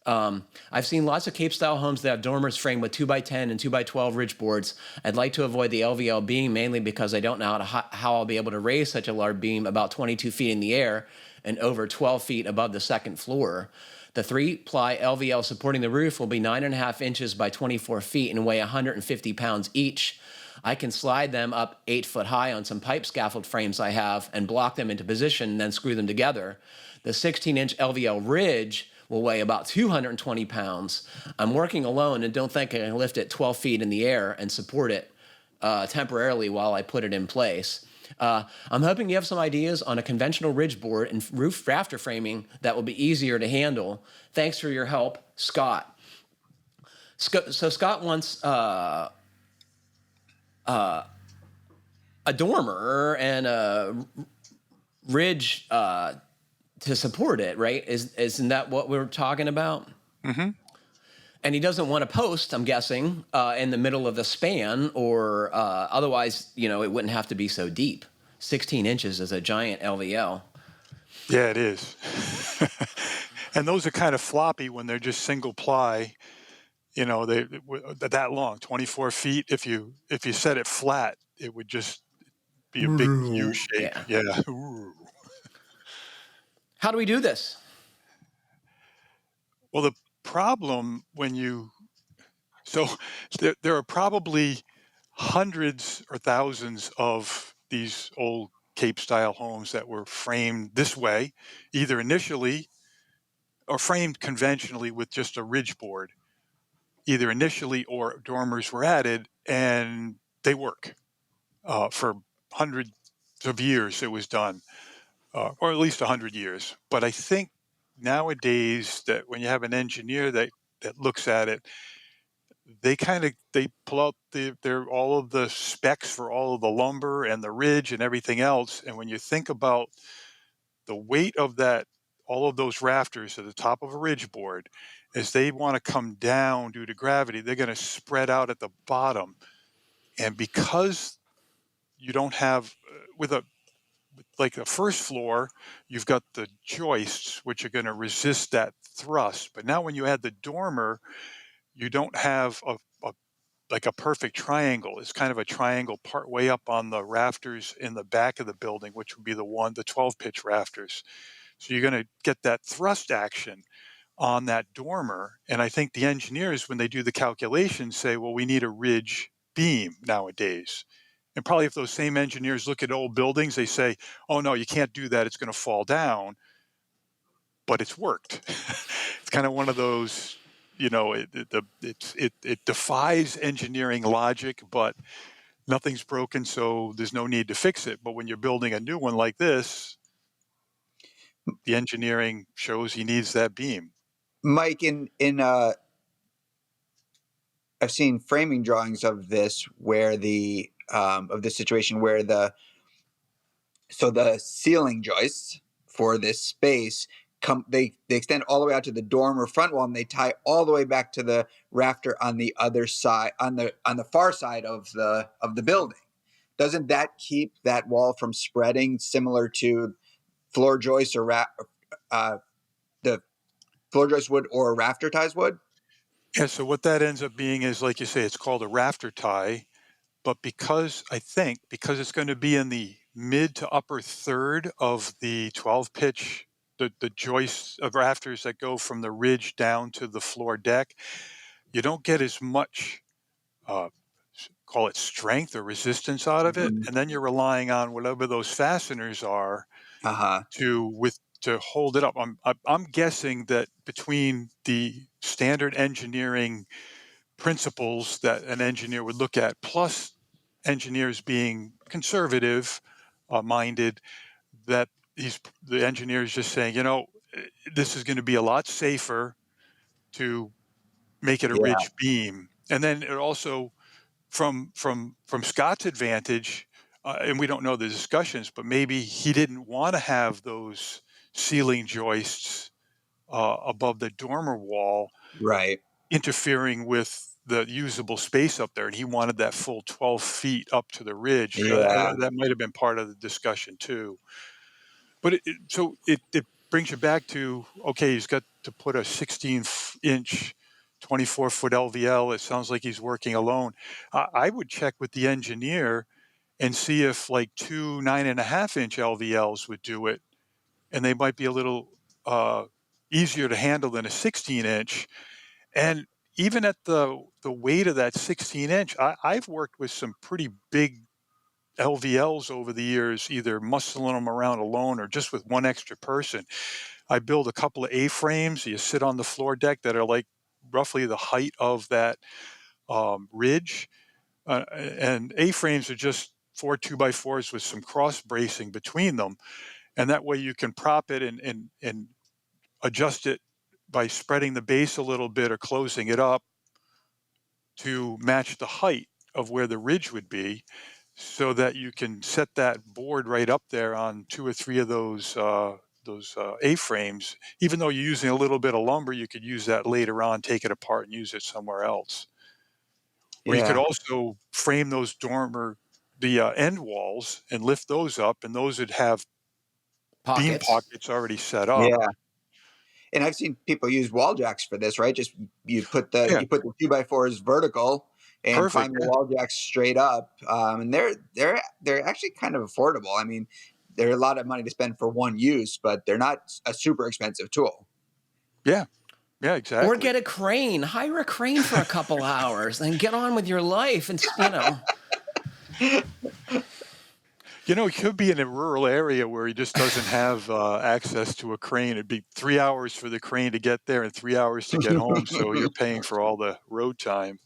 I've seen lots of Cape-style homes that have dormers framed with 2x10 and 2x12 ridge boards. I'd like to avoid the LVL beam, mainly because I don't know how I'll be able to raise such a large beam about 22 feet in the air and over 12 feet above the second floor. The 3-ply LVL supporting the roof will be 9.5 inches by 24 feet and weigh 150 pounds each. I can slide them up 8 foot high on some pipe scaffold frames I have and block them into position and then screw them together. The 16-inch LVL ridge will weigh about 220 pounds. I'm working alone and don't think I can lift it 12 feet in the air and support it temporarily while I put it in place. I'm hoping you have some ideas on a conventional ridge board and roof rafter framing that will be easier to handle. Thanks for your help, Scott. So Scott wants a dormer and a ridge to support it, right? Isn't that what we're talking about? Mm-hmm. And he doesn't want to post, I'm guessing, in the middle of the span, or otherwise, it wouldn't have to be so deep. 16 inches is a giant LVL. Yeah, it is. And those are kind of floppy when they're just single ply. They're that long, 24 feet. If you set it flat, it would just be a big U shape. Yeah. Yeah. How do we do this? Well, the problem so there are probably hundreds or thousands of these old Cape style homes that were framed this way, either initially or framed conventionally with just a ridge board, either initially or dormers were added, and they work. For hundreds of years it was done, or at least 100 years. But I think nowadays that when you have an engineer that looks at it, they pull out their all of the specs for all of the lumber and the ridge and everything else. And when you think about the weight of all of those rafters at the top of a ridge board, as they want to come down due to gravity, they're going to spread out at the bottom. And because you don't have like the first floor, you've got the joists which are going to resist that thrust. But now when you add the dormer, you don't have like a perfect triangle. It's kind of a triangle part way up on the rafters in the back of the building, which would be the 12 pitch rafters. So you're going to get that thrust action on that dormer. And I think the engineers, when they do the calculations, say, well, we need a ridge beam nowadays. And probably if those same engineers look at old buildings, they say, oh, no, you can't do that. It's going to fall down. But it's worked. It's kind of one of those, it defies engineering logic, but nothing's broken, so there's no need to fix it. But when you're building a new one like this, the engineering shows he needs that beam. Mike, I've seen framing drawings of this where of this situation where the ceiling joists for this space they extend all the way out to the dormer front wall, and they tie all the way back to the rafter on the other side, on the far side of the building. Doesn't that keep that wall from spreading, similar to floor joists or the floor joist wood or rafter ties wood? Yeah, so what that ends up being is, like you say, it's called a rafter tie, but because it's going to be in the mid to upper third of the 12 pitch, the joists of rafters that go from the ridge down to the floor deck, you don't get as much, call it strength or resistance out of it. Mm-hmm. And then you're relying on whatever those fasteners are to hold it up. I'm guessing that between the standard engineering principles that an engineer would look at, plus engineers being conservative minded, that the engineer is just saying, this is going to be a lot safer to make it a ridge beam. And then it also, from Scott's advantage, and we don't know the discussions, but maybe he didn't want to have those ceiling joists above the dormer wall, right, interfering with the usable space up there, and he wanted that full 12 feet up to the ridge. Yeah. That might have been part of the discussion too. But it brings you back to, okay, he's got to put a 16-inch, 24-foot LVL. It sounds like he's working alone. I would check with the engineer and see if like two 9.5-inch LVLs would do it, and they might be a little easier to handle than a 16-inch. And even at the weight of that 16-inch, I've worked with some pretty big LVLs over the years, either muscling them around alone or just with one extra person. I build a couple of A-frames. You sit on the floor deck that are like roughly the height of that ridge. And A-frames are just 4 2x4s with some cross bracing between them, and that way you can prop it and adjust it by spreading the base a little bit or closing it up to match the height of where the ridge would be, so that you can set that board right up there on 2 or 3 of those A-frames. Even though you're using a little bit of lumber, you could use that later on, take it apart, and use it somewhere else. Or you could Yeah. also frame those the end walls and lift those up, and those would have beam Pockets. pockets already set up. Yeah. And I've seen people use wall jacks for this, right? Just you put the Yeah, 2x4s vertical and perfect. climb the wall jacks straight up, and they're actually kind of affordable. I mean, they're a lot of money to spend for one use, but they're not a super expensive tool. Yeah, yeah, Or exactly. get a crane. Hire a crane for a couple hours and get on with your life. And, It could be in a rural area where he just doesn't have access to a crane. It'd be 3 hours for the crane to get there and 3 hours to get home, so you're paying for all the road time.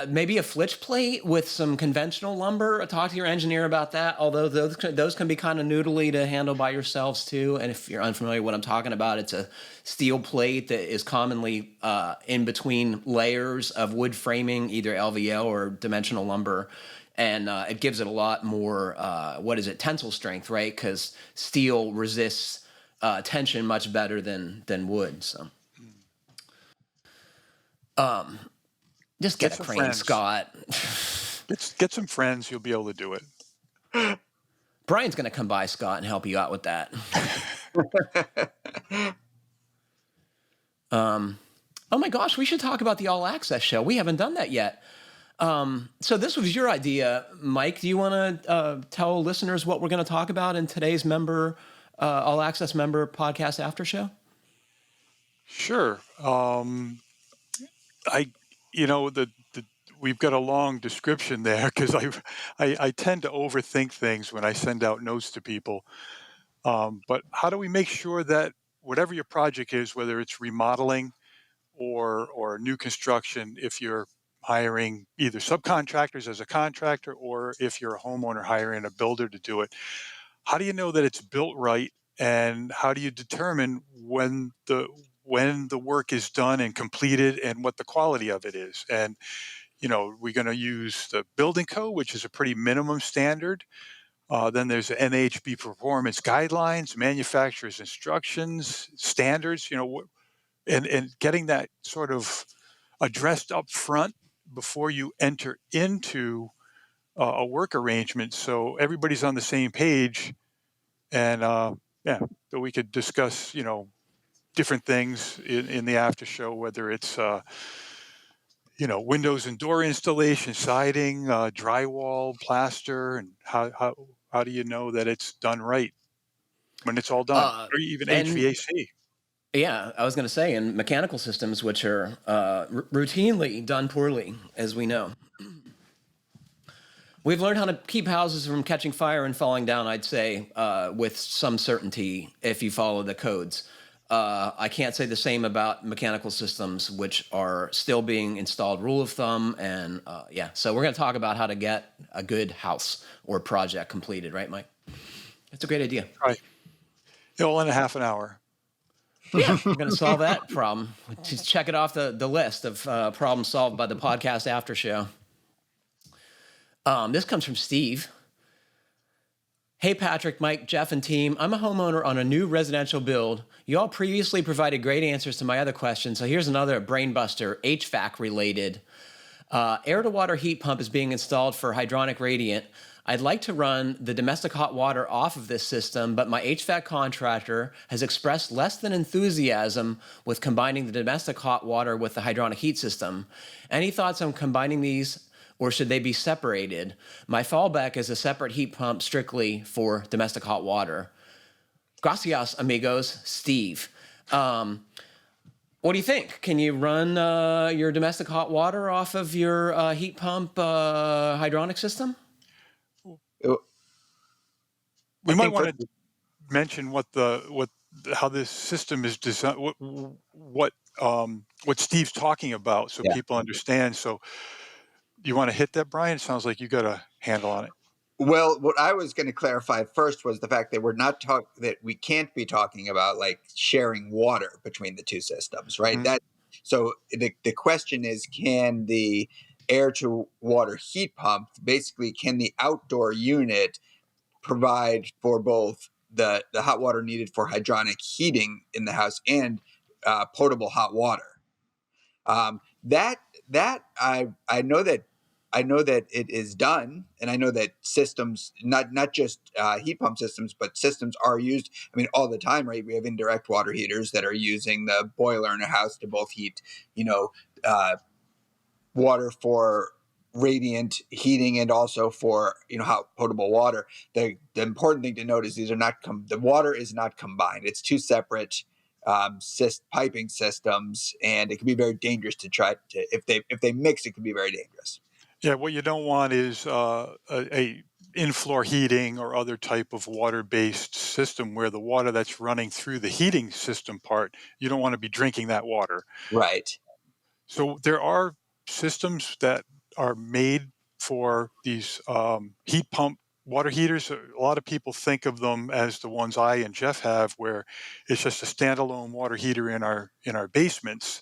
maybe a flitch plate with some conventional lumber. Talk to your engineer about that. Although those can be kind of noodly to handle by yourselves too. And if you're unfamiliar with what I'm talking about, it's a steel plate that is commonly in between layers of wood framing, either LVL or dimensional lumber. And it gives it a lot more, tensile strength, right? Because steel resists tension much better than wood. So, just get a some crane, friends. Scott. Get some friends, you'll be able to do it. Brian's going to come by, Scott, and help you out with that. Oh my gosh, we should talk about the All Access show. We haven't done that yet. So this was your idea, Mike. Do you want to tell listeners what we're going to talk about in today's All Access member podcast after show? Sure. We've got a long description there because I tend to overthink things when I send out notes to people. But how do we make sure that whatever your project is, whether it's remodeling or new construction, if you're hiring either subcontractors as a contractor or if you're a homeowner hiring a builder to do it, how do you know that it's built right, and how do you determine when the work is done and completed and what the quality of it is? And we're going to use the building code, which is a pretty minimum standard. Then there's the NHB performance guidelines, manufacturer's instructions, standards, and getting that sort of addressed up front before you enter into a work arrangement, so everybody's on the same page. And so we could discuss, different things in the after show, whether it's windows and door installation, siding, drywall, plaster, and how do you know that it's done right when it's all done, or even And HVAC? yeah, I was going to say, in mechanical systems, which are routinely done poorly, as we know. We've learned how to keep houses from catching fire and falling down, I'd say, with some certainty if you follow the codes. I can't say the same about mechanical systems, which are still being installed rule of thumb. And so we're going to talk about how to get a good house or project completed, right, Mike? That's a great idea. Right. All in a half an hour. Yeah, we're going to solve that problem. Just check it off the list of problems solved by the podcast after show. This comes from Steve. Hey, Patrick, Mike, Jeff, and team. I'm a homeowner on a new residential build. You all previously provided great answers to my other questions, so here's another brain buster, HVAC related. Air-to-water heat pump is being installed for hydronic radiant. I'd like to run the domestic hot water off of this system, but my HVAC contractor has expressed less than enthusiasm with combining the domestic hot water with the hydronic heat system. Any thoughts on combining these, or should they be separated? My fallback is a separate heat pump strictly for domestic hot water. Gracias, amigos. Steve. What do you think? Can you run your domestic hot water off of your heat pump hydronic system? We might want to mention how this system is designed, what Steve's talking about, so people understand. So, You want to hit that, Brian? It sounds like you got a handle on it. Well, what I was going to clarify first was the fact that that we can't be talking about like sharing water between the two systems, right? Mhm. So the question is, can the air to water heat pump, basically, can the outdoor unit provide for both the hot water needed for hydronic heating in the house and potable hot water? That I know that it is done, and I know that systems, not just heat pump systems, but systems are used. I mean, all the time, right? We have indirect water heaters that are using the boiler in a house to both heat, you know, uh, water for radiant heating and also for hot potable water. The important thing to note is these are not the water is not combined. It's two separate piping systems, and it can be very dangerous to try to if they mix. It can be very dangerous. Yeah, what you don't want is a in-floor heating or other type of water-based system where the water that's running through the heating system part, you don't want to be drinking that water. Right. So there are systems that are made for these heat pump water heaters. A lot of people think of them as the ones I and Jeff have, where it's just a standalone water heater in our basements,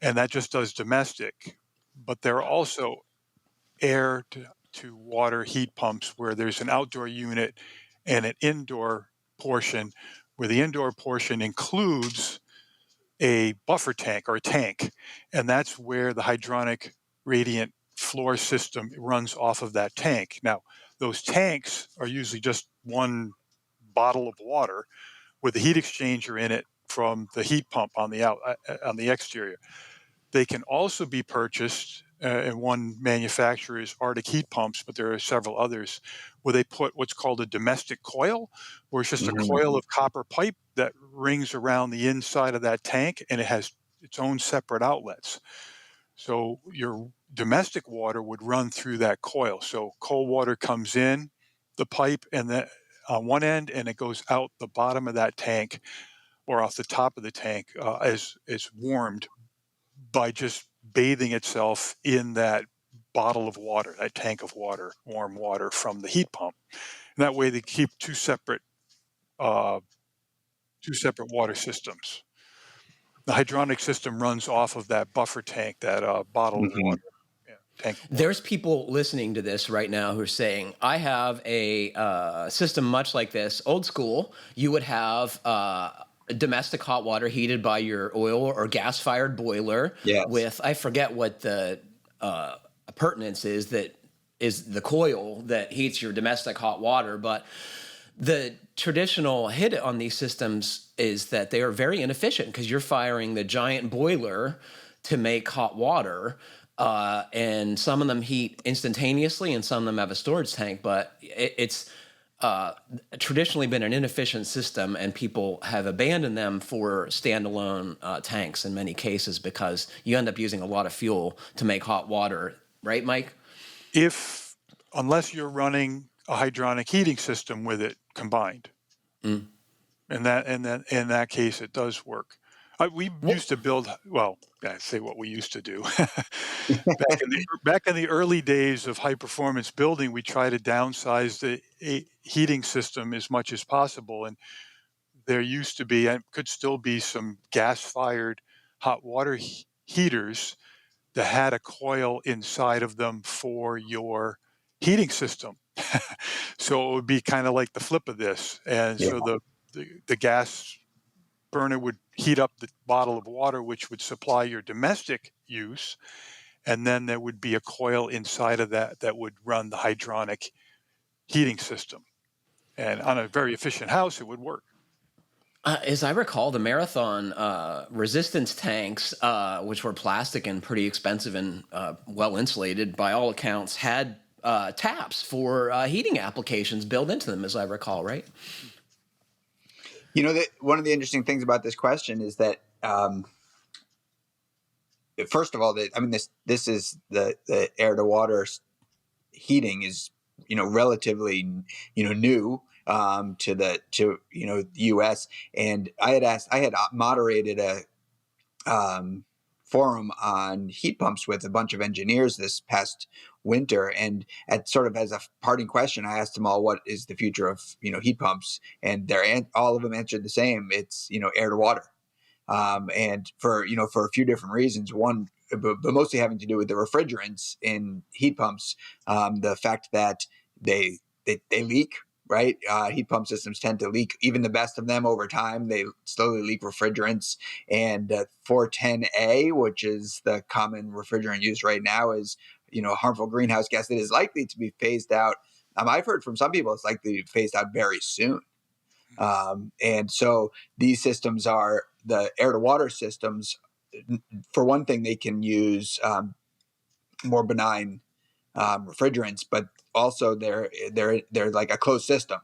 and that just does domestic. But there are also air to water heat pumps where there's an outdoor unit and an indoor portion, where the indoor portion includes a buffer tank or a tank, and that's where the hydronic radiant floor system runs off of that tank. Now, those tanks are usually just one bottle of water with a heat exchanger in it from the heat pump on the exterior. They can also be purchased, and one manufacturer is Arctic Heat Pumps, but there are several others, where they put what's called a domestic coil, where it's just a coil of copper pipe that rings around the inside of that tank, and it has its own separate outlets. So your domestic water would run through that coil. So cold water comes in the pipe and then on one end, and it goes out the bottom of that tank or off the top of the tank as it's warmed by just bathing itself in that bottle of water, that tank of water, warm water from the heat pump. And that way they keep uh, two separate water systems. The hydronic system runs off of that buffer tank, that bottle of water. Yeah, tank of water. There's people listening to this right now who are saying, I have a system much like this, old school. You would have domestic hot water heated by your oil or gas-fired boiler Yes. with, I forget what the appurtenance is, that is the coil that heats your domestic hot water. But the traditional hit on these systems is that they are very inefficient because you're firing the giant boiler to make hot water. And some of them heat instantaneously and some of them have a storage tank, but it's traditionally been an inefficient system, and people have abandoned them for standalone tanks in many cases because you end up using a lot of fuel to make hot water. Right, Mike? Unless you're running a hydronic heating system with it combined. Mm. In that case, it does work. We used to build, well, I say what we used to do. back in the early days of high performance building, we try to downsize the heating system as much as possible. And there used to be, and could still be, some gas-fired hot water heaters that had a coil inside of them for your heating system. So it would be kind of like the flip of this. And so the gas burner would heat up the bottle of water, which would supply your domestic use. And then there would be a coil inside of that would run the hydronic heating system. And on a very efficient house, it would work. As I recall, the Marathon resistance tanks, which were plastic and pretty expensive and well insulated, by all accounts, had taps for heating applications built into them, as I recall, right? You know, one of the interesting things about this question is that, first of all, this is the air to water heating is, relatively, new to the U.S. And I had moderated a forum on heat pumps with a bunch of engineers this past winter, and as a parting question, I asked them all, what is the future of heat pumps, and all of them answered the same. It's air to water, and for a few different reasons. One, but mostly having to do with the refrigerants in heat pumps, the fact that they leak. Right, heat pump systems tend to leak. Even the best of them, over time, they slowly leak refrigerants. And 410A, which is the common refrigerant used right now, is harmful greenhouse gas that is likely to be phased out. I've heard from some people it's likely to be phased out very soon. And so these systems are the air to water systems. For one thing, they can use more benign refrigerants, but also they're like a closed system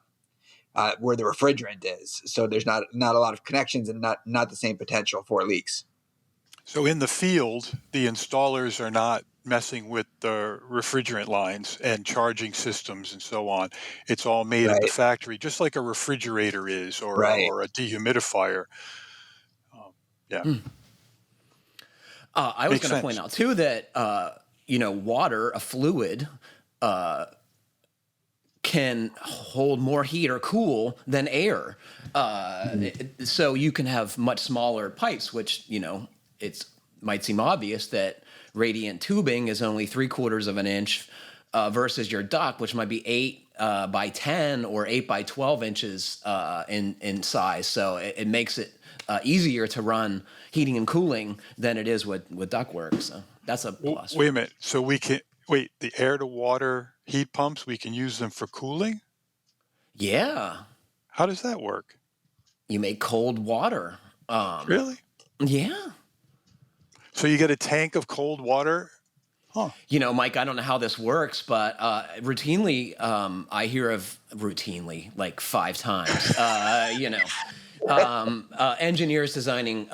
where the refrigerant is. So there's not a lot of connections and not the same potential for leaks. So in the field, the installers are not messing with the refrigerant lines and charging systems and so on. It's all made at the factory, just like a refrigerator is, or a dehumidifier. I was going to point out too that water, a fluid, can hold more heat or cool than air. So you can have much smaller pipes, which might seem obvious that radiant tubing is only 3/4 of an inch versus your duct, which might be 8 by 10 or 8 by 12 inches in size. So it makes it easier to run heating and cooling than it is with ductwork. So that's a plus. Wait a minute. So the air to water heat pumps, we can use them for cooling? Yeah. How does that work? You make cold water. Really? Yeah. So you get a tank of cold water? Huh. Mike, I don't know how this works, but routinely, I hear of like 5 times, engineers designing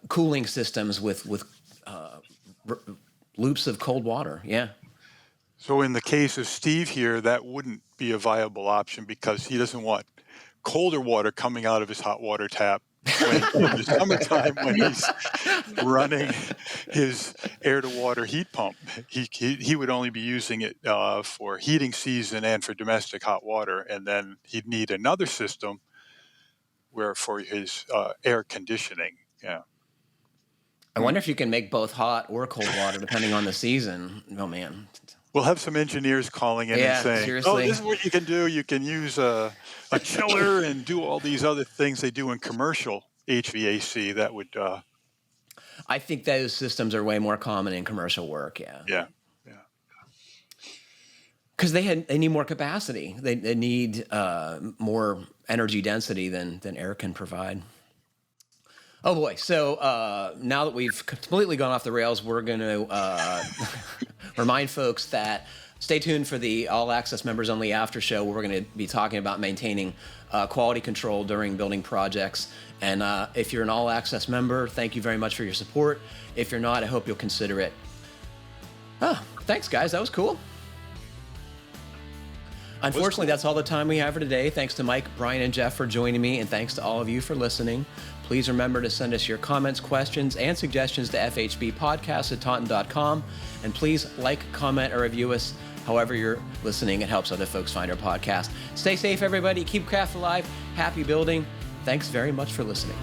cooling systems with loops of cold water. Yeah. So in the case of Steve here, that wouldn't be a viable option because he doesn't want colder water coming out of his hot water tap in the summertime when he's running his air to water heat pump. He would only be using it for heating season and for domestic hot water, and then he'd need another system for his air conditioning. Yeah. I wonder if you can make both hot or cold water depending on the season. Oh man. We'll have some engineers calling in and saying, seriously. "Oh, this is what you can do. You can use a chiller and do all these other things they do in commercial HVAC." That would. I think those systems are way more common in commercial work. Yeah. Yeah. Because they need more capacity. They need more energy density than air can provide. Oh boy! So now that we've completely gone off the rails, we're going to remind folks that stay tuned for the All Access Members Only After Show, where we're going to be talking about maintaining quality control during building projects. And if you're an All Access member, thank you very much for your support. If you're not, I hope you'll consider it. Oh, thanks, guys. That was cool. Unfortunately, that's all the time we have for today. Thanks to Mike, Brian, and Jeff for joining me, and thanks to all of you for listening. Please remember to send us your comments, questions, and suggestions to fhbpodcast@taunton.com. And please like, comment, or review us however you're listening. It helps other folks find our podcast. Stay safe, everybody. Keep craft alive. Happy building. Thanks very much for listening.